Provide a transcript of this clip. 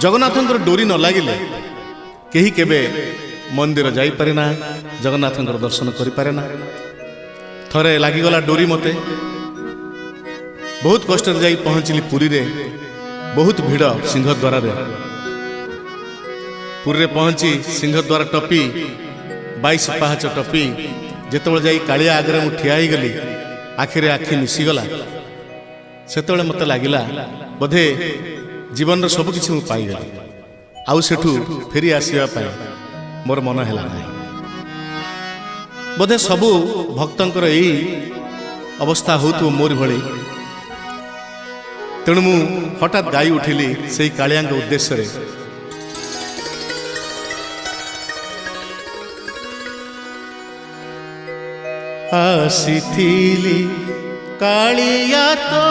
जगन्नाथंकर डोरी न लगिले केही केबे मंदिर जाई पारे ना, जगन्नाथंकर दर्शन करि पारे ना। थरे लागिगला डोरी मते, बहुत कष्ट जाई पहुँचली पुरी रे। बहुत भिड़ सिंहद्वार रे। पुरी रे पहुँची सिंहद्वार टपी 22 पाहाच टपी जेतबेले जाई कालिया आगरे मु ठिया ही गली, आखिरे आखि मिसीगला। सेतबेले मते लागिला बोधे जीवन रो सब किछि मु पाई गली, आउ सेठू फेरी आसीबा पाई मोर मन हैला नाही। बोधे सबु भक्तंकर एई अवस्था होतु मोर भली। तेणु मु हठात गाई उठिली सेई कालियांग उद्देश्य रे। आसीथिली कालिया तो